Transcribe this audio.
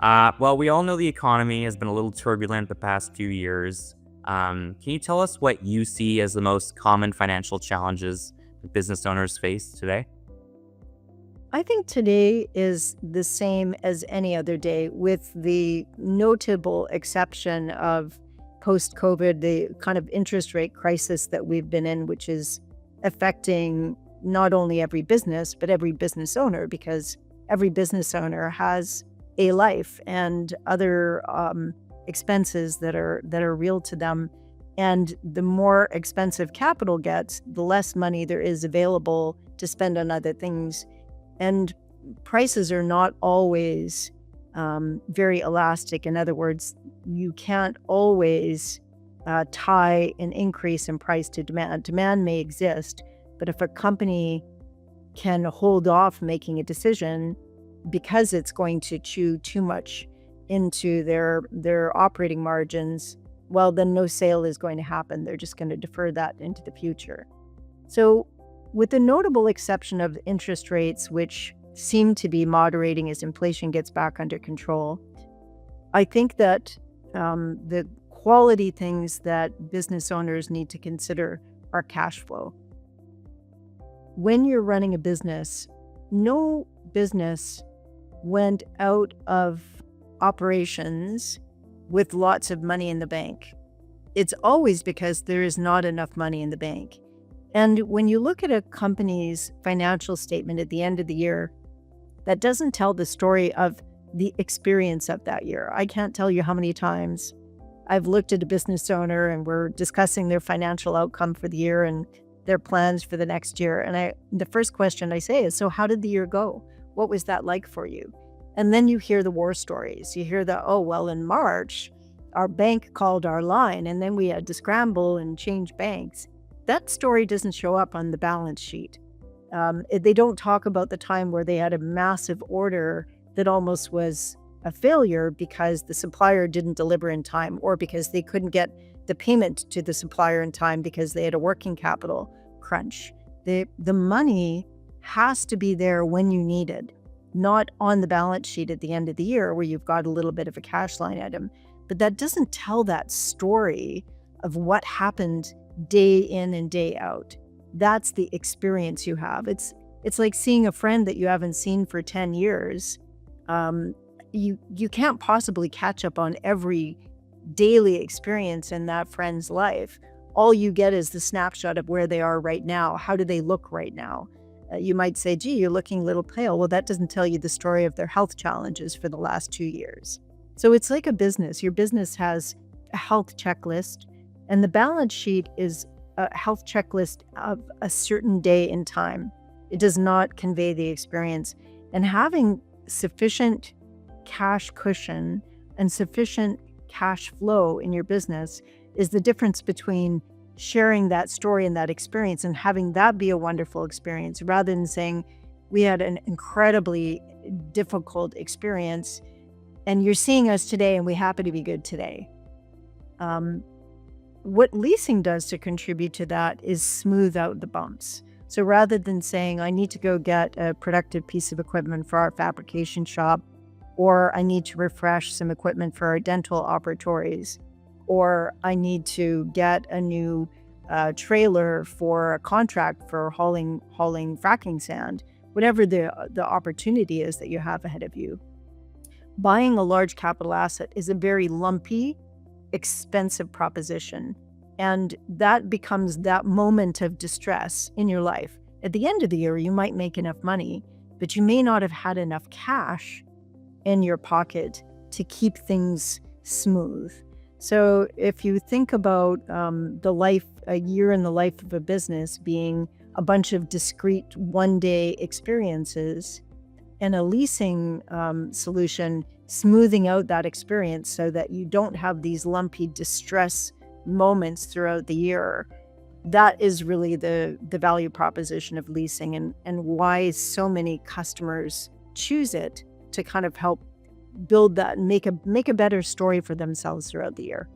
Well, we all know the economy has been a little turbulent the past few years. Can you tell us what you see as the most common financial challenges that business owners face today? I think today is the same as any other day, with the notable exception of post COVID, the kind of interest rate crisis that we've been in, which is affecting not only every business, but every business owner, because every business owner has a life and other expenses that are real to them. And the more expensive capital gets, the less money there is available to spend on other things, and prices are not always very elastic. In other words, you can't always tie an increase in price to demand. Demand may exist, but if a company can hold off making a decision because it's going to chew too much into their operating margins, well, then no sale is going to happen. They're just going to defer that into the future. So, with the notable exception of interest rates, which seem to be moderating as inflation gets back under control, I think that the quality things that business owners need to consider are cash flow. When you're running a business, no business went out of operations with lots of money in the bank. It's always because there is not enough money in the bank. And when you look at a company's financial statement at the end of the year, that doesn't tell the story of the experience of that year. I can't tell you how many times I've looked at a business owner and we're discussing their financial outcome for the year and their plans for the next year. And the first question I say is, so how did the year go? What was that like for you? And then you hear the war stories. You hear the, oh, well, in March, our bank called our line and then we had to scramble and change banks. That story doesn't show up on the balance sheet. They don't talk about the time where they had a massive order that almost was a failure because the supplier didn't deliver in time, or because they couldn't get the payment to the supplier in time because they had a working capital crunch. The money has to be there when you need it, not on the balance sheet at the end of the year where you've got a little bit of a cash line item. But that doesn't tell that story of what happened day in and day out. That's the experience you have. It's like seeing a friend that you haven't seen for 10 years. You can't possibly catch up on every daily experience in that friend's life. All you get is the snapshot of where they are right now. How do they look right now? You might say, gee, you're looking a little pale. Well, that doesn't tell you the story of their health challenges for the last 2 years. So it's like a business. Your business has a health checklist, and the balance sheet is a health checklist of a certain day in time. It does not convey the experience. And having sufficient cash cushion and sufficient cash flow in your business is the difference between sharing that story and that experience and having that be a wonderful experience, rather than saying, we had an incredibly difficult experience and you're seeing us today and we happen to be good today. What leasing does to contribute to that is smooth out the bumps. So rather than saying, I need to go get a productive piece of equipment for our fabrication shop, or I need to refresh some equipment for our dental operatories, or I need to get a new trailer for a contract for hauling fracking sand, whatever the opportunity is that you have ahead of you. Buying a large capital asset is a very lumpy, expensive proposition. And that becomes that moment of distress in your life. At the end of the year, you might make enough money, but you may not have had enough cash in your pocket to keep things smooth. So if you think about a year in the life of a business being a bunch of discrete one-day experiences, and a leasing solution smoothing out that experience so that you don't have these lumpy distress moments throughout the year, that is really the value proposition of leasing, and why so many customers choose it to kind of help build that and make a better story for themselves throughout the year.